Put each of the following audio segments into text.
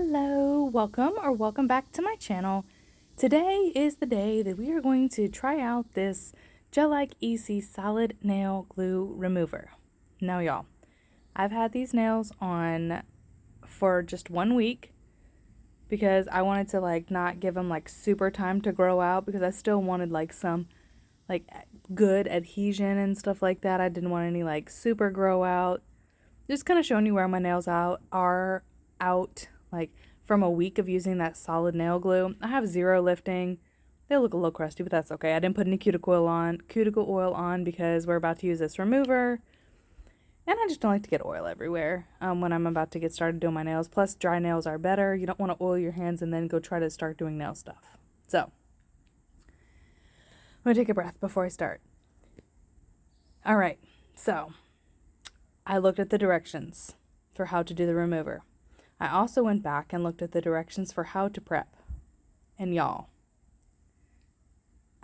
Hello, welcome back to my channel. Today is the day that we are going to try out this Gelike EC solid nail glue remover. Now y'all, I've had these nails on for just 1 week because I wanted to not give them super time to grow out because I still wanted some good adhesion and stuff like that. I didn't want any super grow out. Just kind of showing you where my nails are out from a week of using that solid nail glue. I have zero lifting. They look a little crusty, but that's okay. I didn't put any cuticle oil on because we're about to use this remover. And I just don't like to get oil everywhere when I'm about to get started doing my nails. Plus, dry nails are better. You don't want to oil your hands and then go try to start doing nail stuff. So, I'm going to take a breath before I start. All right, so I looked at the directions for how to do the remover. I also went back and looked at the directions for how to prep. And y'all,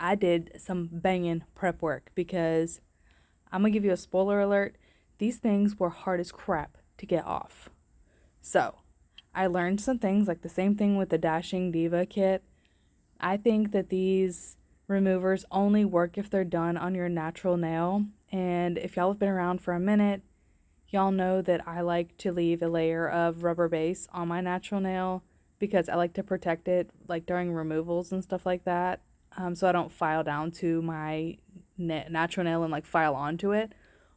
I did some banging prep work because I'm going to give you a spoiler alert. These things were hard as crap to get off. So, I learned some things, like the same thing with the Dashing Diva kit. I think that these removers only work if they're done on your natural nail. And if y'all have been around for a minute, y'all know that I like to leave a layer of rubber base on my natural nail because I like to protect it during removals and stuff like that. So I don't file down to my natural nail and file onto it.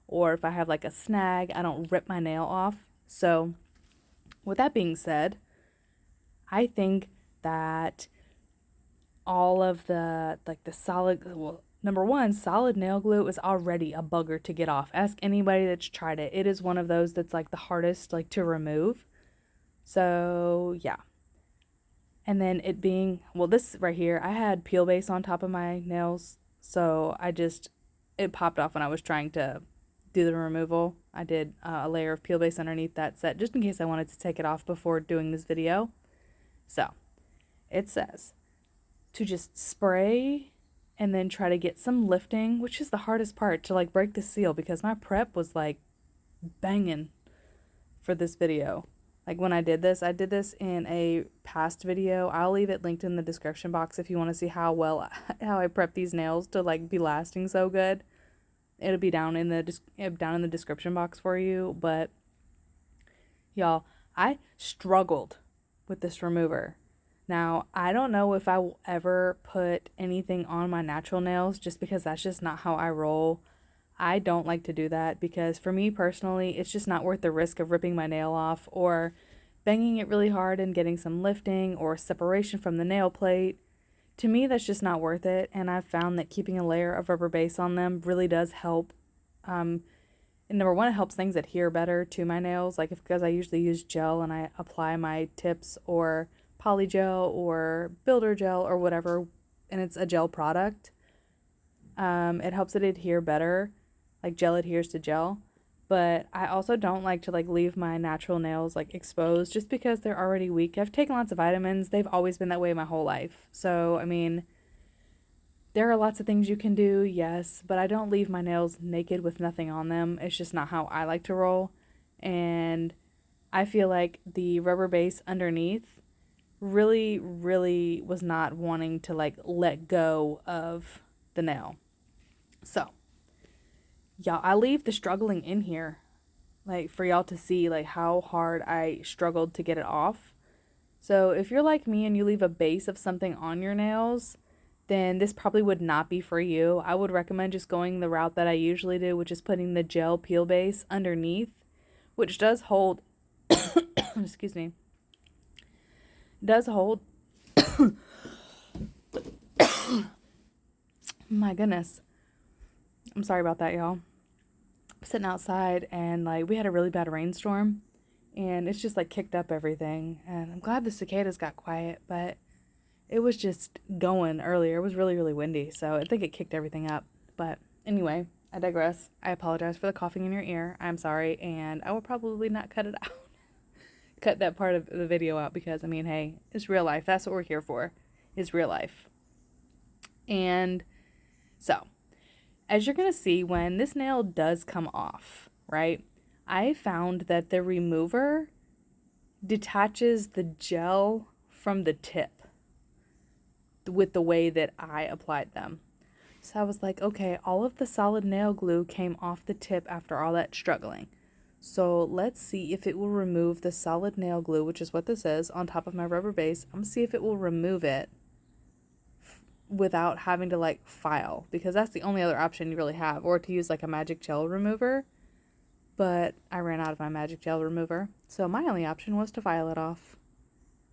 Or if I have a snag, I don't rip my nail off. So with that being said, I think that all of the solid, well, number one, solid nail glue is already a bugger to get off. Ask anybody that's tried it. It is one of those that's the hardest to remove. So yeah. And then it being, well, this right here, I had peel base on top of my nails. So it popped off when I was trying to do the removal. I did a layer of peel base underneath that set just in case I wanted to take it off before doing this video. So it says to just spray and then try to get some lifting, which is the hardest part, to break the seal because my prep was banging for this video. When I did this in a past video. I'll leave it linked in the description box if you want to see how I prep these nails to be lasting so good. It'll be down in the description box for you. But y'all, I struggled with this remover. Now, I don't know if I will ever put anything on my natural nails just because that's just not how I roll. I don't like to do that because for me personally, it's just not worth the risk of ripping my nail off or banging it really hard and getting some lifting or separation from the nail plate. To me, that's just not worth it, and I've found that keeping a layer of rubber base on them really does help. And number one, it helps things adhere better to my nails, because I usually use gel and I apply my tips or polygel or builder gel or whatever, and it's a gel product. It helps it adhere better, gel adheres to gel. But I also don't like to leave my natural nails exposed just because they're already weak. I've taken lots of vitamins. They've always been that way my whole life. So, I mean, there are lots of things you can do, yes, but I don't leave my nails naked with nothing on them. It's just not how I like to roll. And I feel like the rubber base underneath really, really was not wanting to let go of the nail. So, y'all, I leave the struggling in here, for y'all to see, how hard I struggled to get it off. So if you're like me and you leave a base of something on your nails, then this probably would not be for you. I would recommend just going the route that I usually do, which is putting the gel peel base underneath, which does hold, excuse me, does hold, my goodness. I'm sorry about that, y'all. I'm sitting outside and we had a really bad rainstorm and it's just kicked up everything. And I'm glad the cicadas got quiet, but it was just going earlier. It was really, really windy. So I think it kicked everything up. But anyway, I digress. I apologize for the coughing in your ear. I'm sorry. And I will probably not cut it out. Cut that part of the video out because, I mean, hey, it's real life. That's what we're here for, is real life. And so, as you're going to see, when this nail does come off, right, I found that the remover detaches the gel from the tip with the way that I applied them. So I was like, okay, all of the solid nail glue came off the tip after all that struggling. So let's see if it will remove the solid nail glue, which is what this is, on top of my rubber base. I'm gonna see if it will remove it without having to like file, because that's the only other option you really have, or to use like a magic gel remover. But I ran out of my magic gel remover, so my only option was to file it off.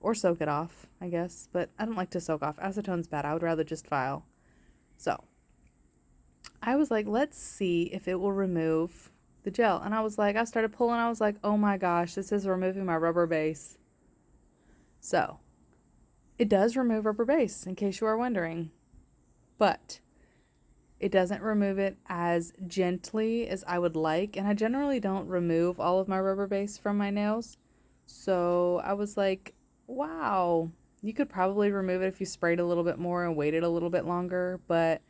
Or soak it off, I guess. But I don't like to soak off. Acetone's bad. I would rather just file. So I was like, let's see if it will remove the gel. And I was like, I started pulling. I was like, oh my gosh, this is removing my rubber base. So it does remove rubber base, in case you are wondering. But it doesn't remove it as gently as I would like. And I generally don't remove all of my rubber base from my nails. So I was like, wow, you could probably remove it if you sprayed a little bit more and waited a little bit longer, but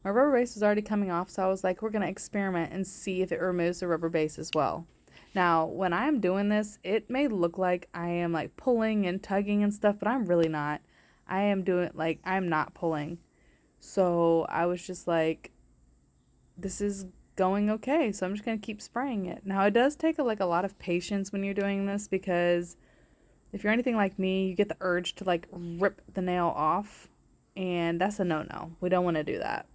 my rubber base was already coming off, so I was like, we're going to experiment and see if it removes the rubber base as well. Now, when I am doing this, it may look like I am like pulling and tugging and stuff, but I'm really not. I am doing like, I'm not pulling. So I was just like, this is going okay, so I'm just going to keep spraying it. Now, it does take a lot of patience when you're doing this, because if you're anything like me, you get the urge to like rip the nail off, and that's a no-no. We don't want to do that.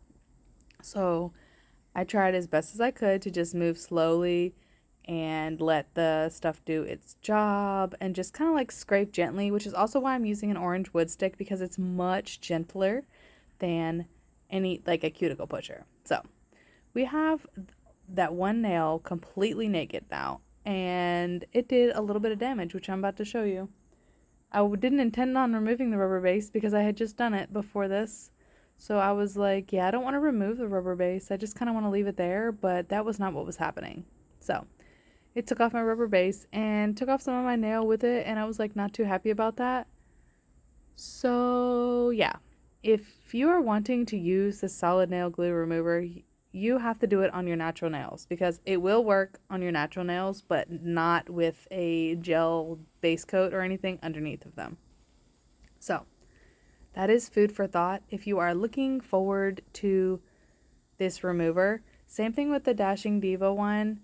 So I tried as best as I could to just move slowly and let the stuff do its job and just kind of like scrape gently, which is also why I'm using an orange wood stick, because it's much gentler than any like a cuticle pusher. So we have that one nail completely naked now, and it did a little bit of damage, which I'm about to show you. I didn't intend on removing the rubber base because I had just done it before this. So I was like, yeah, I don't want to remove the rubber base. I just kind of want to leave it there, but that was not what was happening. So it took off my rubber base and took off some of my nail with it, and I was like not too happy about that. So yeah, if you are wanting to use the solid nail glue remover, you have to do it on your natural nails, because it will work on your natural nails, but not with a gel base coat or anything underneath of them. So that is food for thought if you are looking forward to this remover. Same thing with the Dashing Diva one.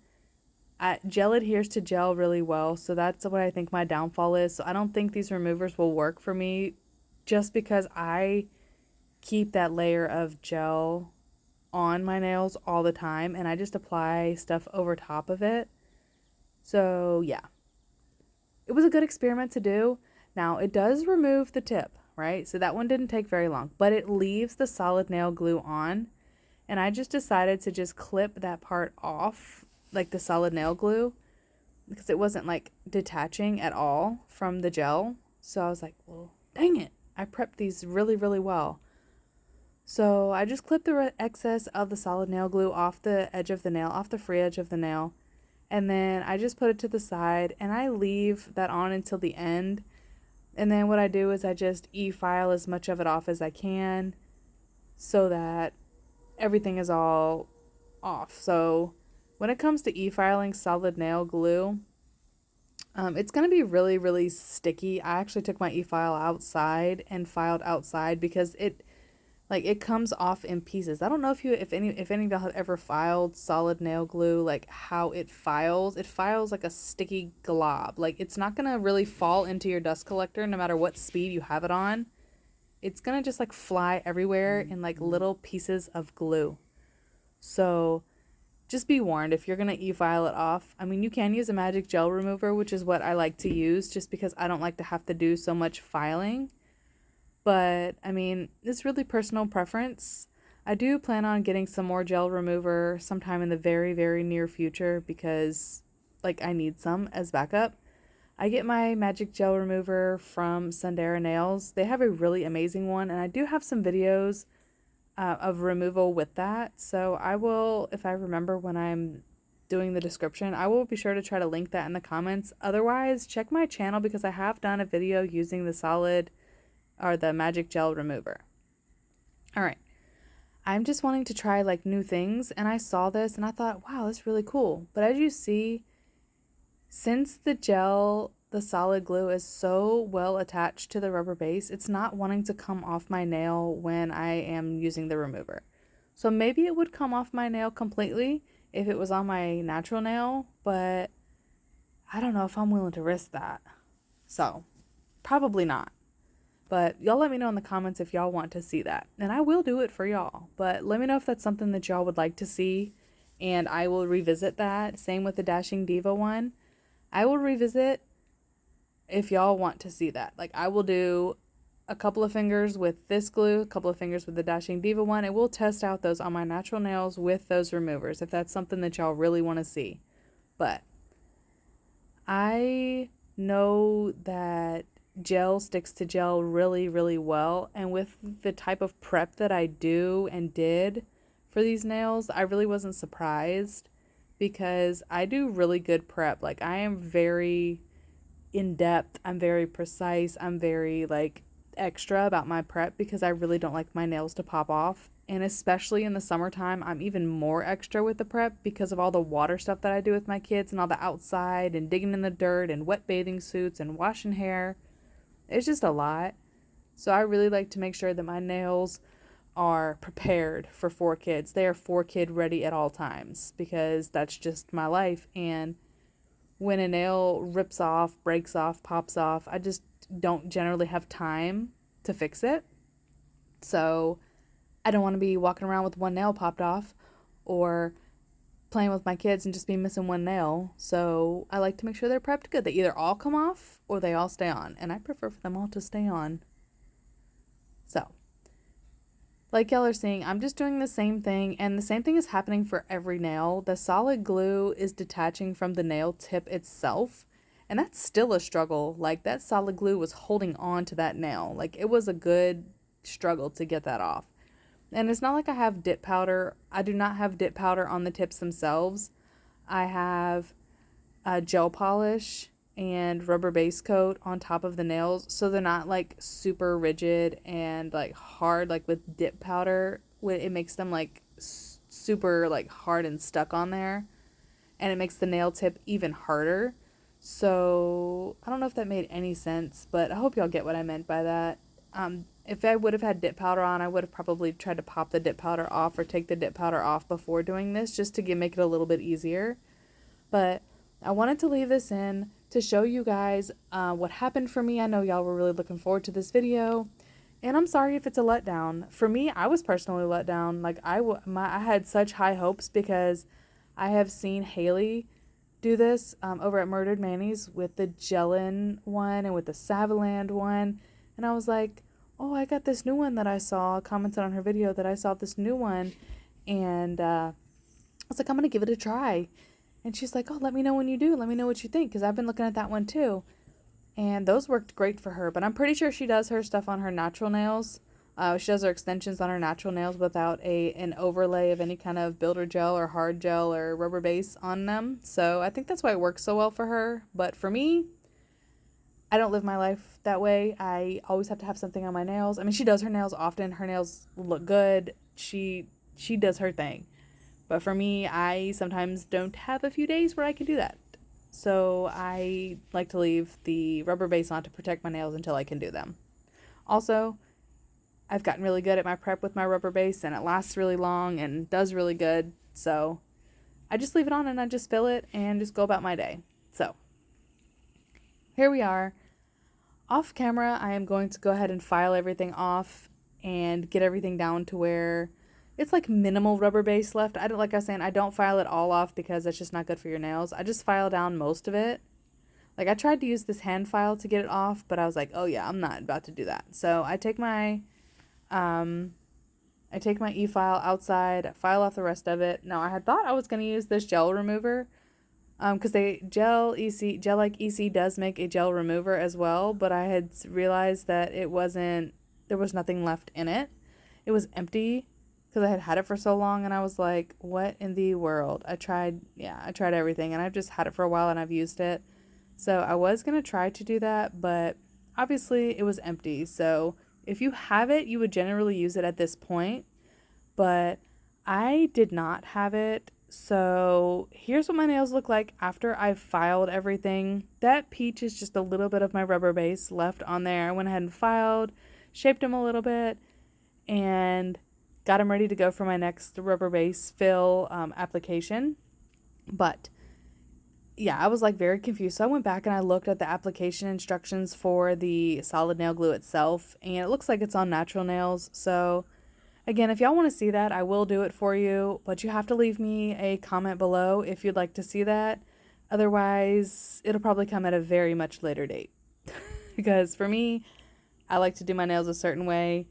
Gel adheres to gel really well, so that's what I think my downfall is. So I don't think these removers will work for me, just because I keep that layer of gel on my nails all the time, and I just apply stuff over top of it. So yeah, it was a good experiment to do. Now it does remove the tip, right? So that one didn't take very long, but it leaves the solid nail glue on, and I just decided to just clip that part off, like the solid nail glue, because it wasn't like detaching at all from the gel. So I was like, well, dang it, I prepped these really, really well. So I just clipped the excess of the solid nail glue off the edge of the nail, off the free edge of the nail. And then I just put it to the side, and I leave that on until the end. And then what I do is I just e-file as much of it off as I can so that everything is all off. So when it comes to e-filing solid nail glue, it's going to be really, really sticky. I actually took my e-file outside and filed outside, because it comes off in pieces. I don't know if any of y'all have ever filed solid nail glue, like how it files. It files like a sticky glob. Like, it's not gonna really fall into your dust collector no matter what speed you have it on. It's gonna just like fly everywhere in like little pieces of glue. So just be warned if you're gonna e-file it off. I mean, you can use a magic gel remover, which is what I like to use, just because I don't like to have to do so much filing. But, I mean, it's really personal preference. I do plan on getting some more gel remover sometime in the very, very near future, because, like, I need some as backup. I get my magic gel remover from Sundara Nails. They have a really amazing one, and I do have some videos of removal with that. So I will, if I remember when I'm doing the description, I will be sure to try to link that in the comments. Otherwise, check my channel, because I have done a video using the magic gel remover. All right. I'm just wanting to try like new things, and I saw this and I thought, wow, that's really cool. But as you see, since the the solid glue is so well attached to the rubber base, it's not wanting to come off my nail when I am using the remover. So maybe it would come off my nail completely if it was on my natural nail, but I don't know if I'm willing to risk that. So probably not. But y'all let me know in the comments if y'all want to see that. And I will do it for y'all. But let me know if that's something that y'all would like to see. And I will revisit that. Same with the Dashing Diva one. I will revisit if y'all want to see that. Like, I will do a couple of fingers with this glue, a couple of fingers with the Dashing Diva one. And we'll test out those on my natural nails with those removers if that's something that y'all really want to see. But I know that gel sticks to gel really, really well. And with the type of prep that I do and did for these nails, I really wasn't surprised because I do really good prep. Like, I am very in depth. I'm very precise. I'm very like extra about my prep because I really don't like my nails to pop off. And especially in the summertime, I'm even more extra with the prep because of all the water stuff that I do with my kids and all the outside and digging in the dirt and wet bathing suits and washing hair. It's just a lot. So I really like to make sure that my nails are prepared for 4Kids. They are 4Kid ready at all times because that's just my life. And when a nail rips off, breaks off, pops off, I just don't generally have time to fix it. So I don't want to be walking around with one nail popped off or playing with my kids and just be missing one nail. So I like to make sure they're prepped good. They either all come off or they all stay on. And I prefer for them all to stay on. So, like y'all are seeing, I'm just doing the same thing. And the same thing is happening for every nail. The solid glue is detaching from the nail tip itself. And that's still a struggle. Like, that solid glue was holding on to that nail. Like, it was a good struggle to get that off. And it's not like I have dip powder. I do not have dip powder on the tips themselves. I have gel polish and rubber base coat on top of the nails. So they're not like super rigid and like hard like with dip powder. It makes them like super like hard and stuck on there. And it makes the nail tip even harder. So I don't know if that made any sense, but I hope y'all get what I meant by that. If I would have had dip powder on, I would have probably tried to pop the dip powder off or take the dip powder off before doing this just to make it a little bit easier. But I wanted to leave this in to show you guys what happened for me. I know y'all were really looking forward to this video. And I'm sorry if it's a letdown. For me, I was personally let down. Like, I had such high hopes because I have seen Haley do this over at Murdered Manny's with the Gelin one and with the Savaland one. And I was like, oh, I got this new one that I saw. Commented on her video that I saw this new one. And I was like, I'm going to give it a try. And she's like, oh, let me know when you do. Let me know what you think. Because I've been looking at that one too. And those worked great for her. But I'm pretty sure she does her stuff on her natural nails. She does her extensions on her natural nails without an overlay of any kind of builder gel or hard gel or rubber base on them. So I think that's why it works so well for her. But for me, I don't live my life that way. I always have to have something on my nails. I mean, she does her nails often. Her nails look good. She does her thing. But for me, I sometimes don't have a few days where I can do that. So I like to leave the rubber base on to protect my nails until I can do them. Also, I've gotten really good at my prep with my rubber base, and it lasts really long and does really good. So I just leave it on and I just fill it and just go about my day. So here we are. Off camera, I am going to go ahead and file everything off and get everything down to where it's like minimal rubber base left. Like I was saying, I don't file it all off because that's just not good for your nails. I just file down most of it. Like, I tried to use this hand file to get it off, but I was like, oh yeah, I'm not about to do that. So I take my e-file outside, file off the rest of it. Now, I had thought I was going to use this gel remover because Gelike EC does make a gel remover as well, but I had realized that there was nothing left in it. It was empty because I had it for so long, and I was like, what in the world? I tried everything, and I've just had it for a while, and I've used it. So I was going to try to do that, but obviously it was empty. So if you have it, you would generally use it at this point, but I did not have it So here's what my nails look like after I've filed everything. That peach is just a little bit of my rubber base left on there. I went ahead and filed, shaped them a little bit, and got them ready to go for my next rubber base fill application. But yeah, I was like very confused. So I went back and I looked at the application instructions for the solid nail glue itself, and it looks like it's on natural nails. So again, if y'all want to see that, I will do it for you, but you have to leave me a comment below if you'd like to see that. Otherwise, it'll probably come at a very much later date. Because for me, I like to do my nails a certain way,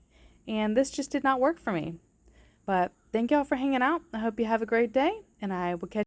and this just did not work for me. But thank y'all for hanging out. I hope you have a great day, and I will catch